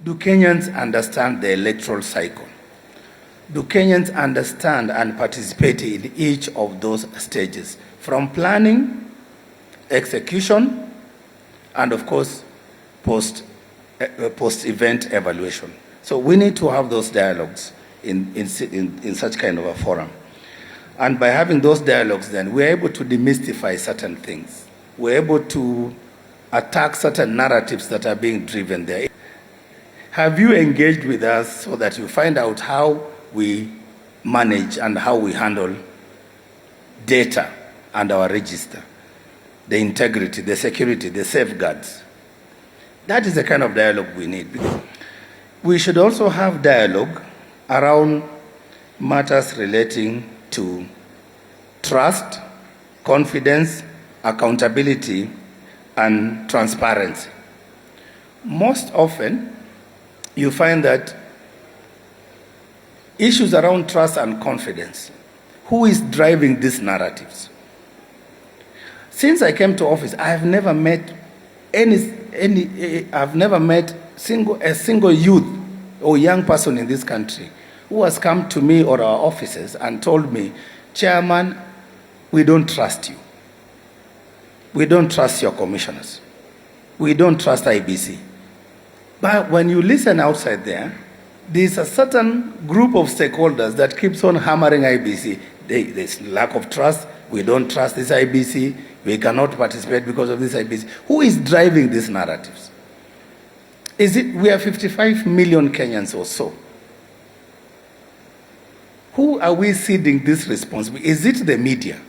Do Kenyans understand the electoral cycle? Do Kenyans understand and participate in each of those stages, from planning, execution, and of course, post-event evaluation? So we need to have those dialogues in such kind of a forum. And by having those dialogues, then we're able to demystify certain things. We're able to attack certain narratives that are being driven there. Have you engaged with us so that you find out how we manage and how we handle data and our register, the integrity, the security, the safeguards? That is the kind of dialogue we need. We should also have dialogue around matters relating to trust, confidence, accountability, and transparency. Most often, you find that issues around trust and confidence, who is driving these narratives? Since I came to office, I have never met a single youth or young person in this country who has come to me or our offices and told me, Chairman, we don't trust you. We don't trust your commissioners. We don't trust Iebc. But when you listen outside there, there's a certain group of stakeholders that keeps on hammering Iebc. There's lack of trust. We don't trust this Iebc. We cannot participate because of this Iebc. Who is driving these narratives? We are 55 million Kenyans or so. Who are we ceding this responsibility? Is it the media?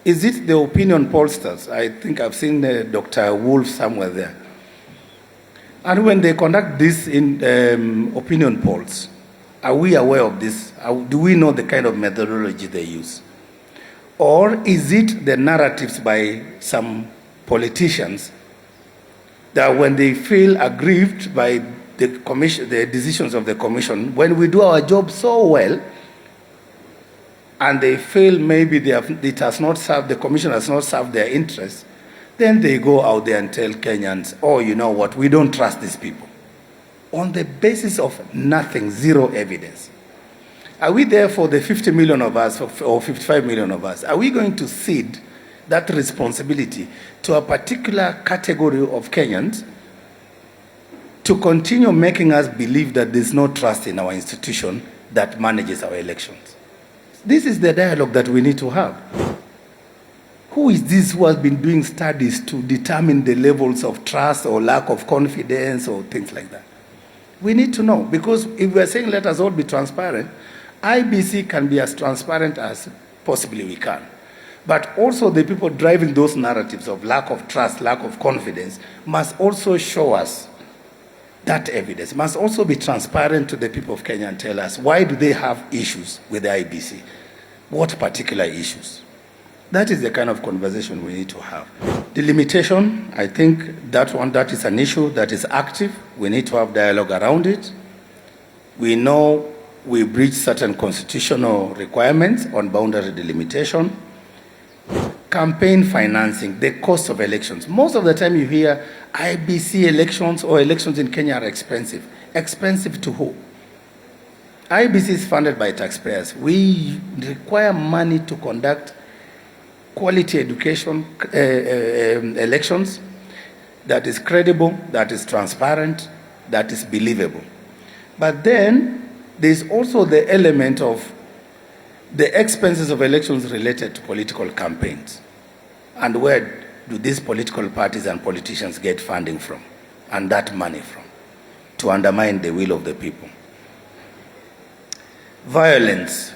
Is it the opinion pollsters? I think I've seen Dr. Wolf somewhere there. And when they conduct this in opinion polls, are we aware of this? Do we know the kind of methodology they use? Or is it the narratives by some politicians that when they feel aggrieved by the decisions of the commission, when we do our job so well, and they feel maybe the commission has not served their interests, then they go out there and tell Kenyans, oh, you know what, we don't trust these people. On the basis of nothing, zero evidence. Are we there for the 50 million of us or 55 million of us? Are we going to cede that responsibility to a particular category of Kenyans to continue making us believe that there's no trust in our institution that manages our elections? This is the dialogue that we need to have. Who is this who has been doing studies to determine the levels of trust or lack of confidence or things like that? We need to know, because if we're saying let us all be transparent, Iebc can be as transparent as possibly we can. But also the people driving those narratives of lack of trust, lack of confidence, must also show us that evidence, must also be transparent to the people of Kenya and tell us why do they have issues with the Iebc? What particular issues? That is the kind of conversation we need to have. The limitation, I think that is an issue that is active. We need to have dialogue around it. We know we breach certain constitutional requirements on boundary delimitation. Campaign financing, the cost of elections. Most of the time you hear Iebc elections or elections in Kenya are expensive. Expensive to who? Iebc is funded by taxpayers. We require money to conduct quality education elections that is credible, that is transparent, that is believable. But then there's also the element of the expenses of elections related to political campaigns. And where do these political parties and politicians get funding from and that money from to undermine the will of the people? Violence.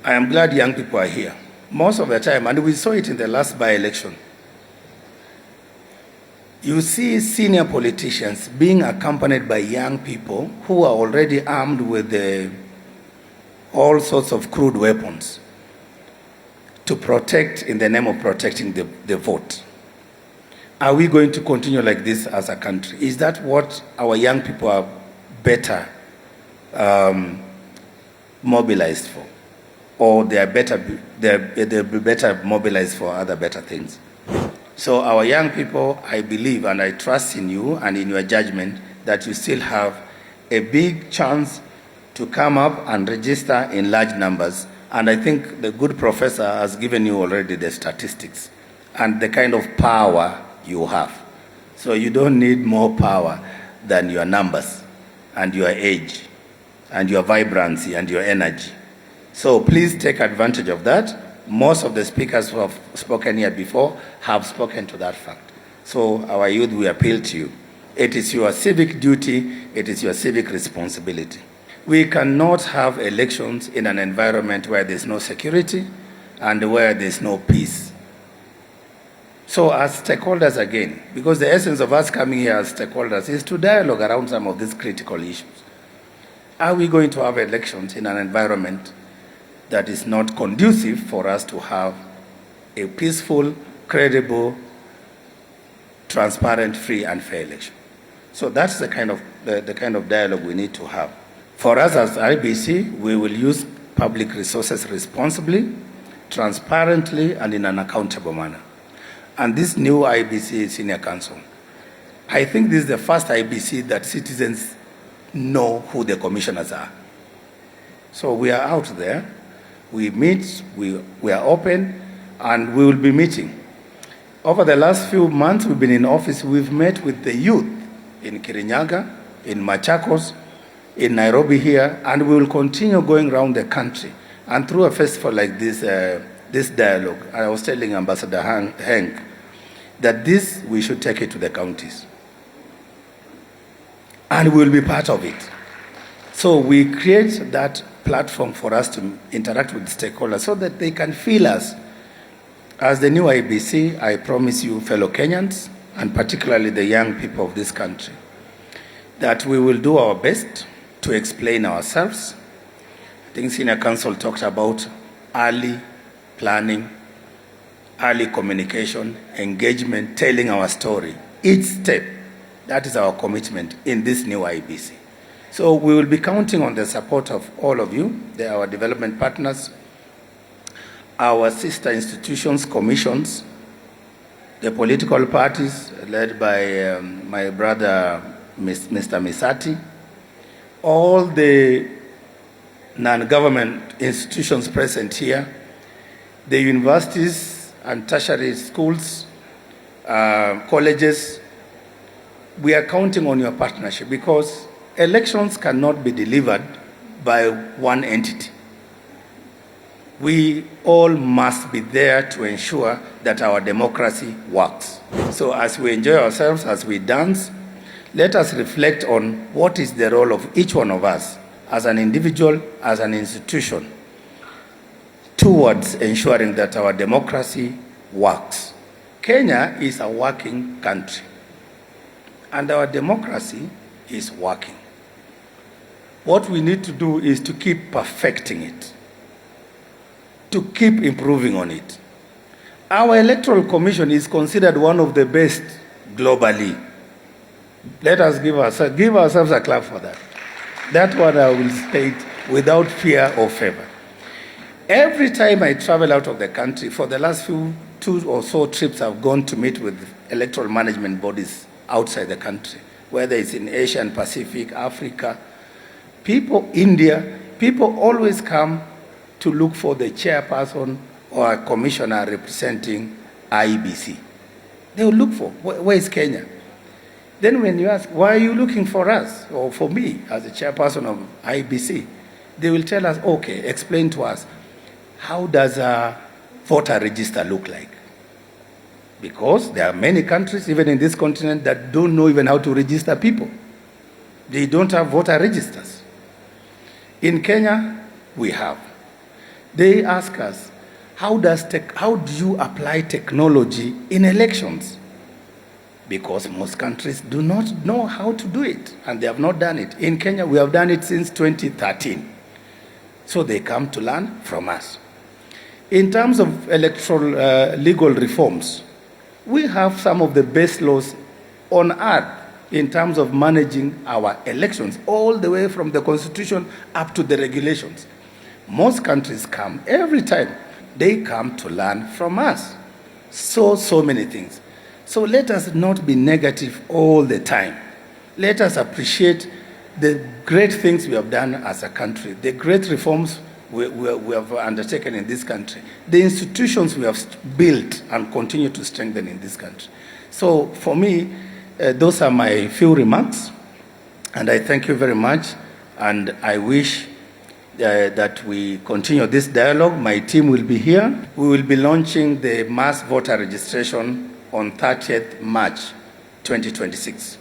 I am glad young people are here. Most of the time, and we saw it in the last by-election, you see senior politicians being accompanied by young people who are already armed with all sorts of crude weapons to protect, in the name of protecting the vote. Are we going to continue like this as a country? Is that what our young people are better mobilized for? Or they'll be better mobilized for other better things? So our young people, I believe and I trust in you and in your judgment that you still have a big chance to come up and register in large numbers. And I think the good professor has given you already the statistics and the kind of power you have. So you don't need more power than your numbers and your age and your vibrancy and your energy. So please take advantage of that. Most of the speakers who have spoken here before have spoken to that fact. So our youth, we appeal to you. It is your civic duty, it is your civic responsibility. We cannot have elections in an environment where there's no security and where there's no peace. So as stakeholders again, because the essence of us coming here as stakeholders is to dialogue around some of these critical issues. Are we going to have elections in an environment that is not conducive for us to have a peaceful, credible, transparent, free and fair election? So that's the kind of dialogue we need to have. For us as IEBC, we will use public resources responsibly, transparently, and in an accountable manner. And this new IEBC Senior Council, I think this is the first IEBC that citizens know who the commissioners are. So we are out there, we meet, we are open, and we will be meeting. Over the last few months we've been in office, we've met with the youth in Kirinyaga, in Machakos, in Nairobi here, and we will continue going around the country. And through a festival like this, this dialogue, I was telling Ambassador Hank that this, we should take it to the counties. And we will be part of it. So we create that platform for us to interact with stakeholders so that they can feel us. As the new IEBC, I promise you, fellow Kenyans, and particularly the young people of this country, that we will do our best to explain ourselves. I think Senior Council talked about early planning, early communication, engagement, telling our story. Each step, that is our commitment in this new IEBC. So we will be counting on the support of all of you, our development partners, our sister institutions, commissions, the political parties led by my brother, Mr. Misati, all the non-government institutions present here, the universities and tertiary schools, colleges. We are counting on your partnership because elections cannot be delivered by one entity. We all must be there to ensure that our democracy works. So as we enjoy ourselves, as we dance, let us reflect on what is the role of each one of us as an individual, as an institution, towards ensuring that our democracy works. Kenya is a working country, and our democracy is working. What we need to do is to keep perfecting it, to keep improving on it. Our Electoral Commission is considered one of the best globally. Let us give ourselves a clap for that. That one I will state without fear or favor. Every time I travel out of the country, for the last 2 or so trips, I've gone to meet with electoral management bodies outside the country, whether it's in Asia and Pacific, Africa, people, India, people always come to look for the chairperson or a commissioner representing IEBC. They will look for, where is Kenya? Then when you ask, why are you looking for us or for me as a chairperson of IEBC? They will tell us, okay, explain to us, how does a voter register look like? Because there are many countries, even in this continent, that don't know even how to register people. They don't have voter registers. In Kenya, we have. They ask us, how do you apply technology in elections? Because most countries do not know how to do it, and they have not done it. In Kenya, we have done it since 2013. So they come to learn from us. In terms of electoral legal reforms, we have some of the best laws on earth in terms of managing our elections, all the way from the constitution up to the regulations. Most countries come, every time, they come to learn from us. So many things. So let us not be negative all the time. let us appreciate the great things we have done as a country, the great reforms we have undertaken in this country, the institutions we have built and continue to strengthen in this country. So for me, those are my few remarks, and I thank you very much, and I wish that we continue this dialogue. My team will be here. We will be launching the mass voter registration on 30th March 2026.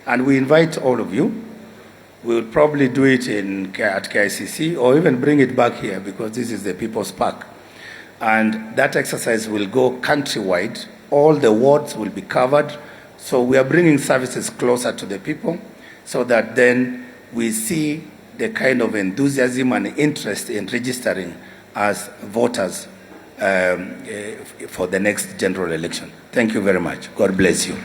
And we invite all of you. We will probably do it at KICC or even bring it back here because this is the People's Park. And that exercise will go countrywide. All the wards will be covered. So we are bringing services closer to the people so that then we see the kind of enthusiasm and interest in registering as voters for the next general election. Thank you very much. God bless you.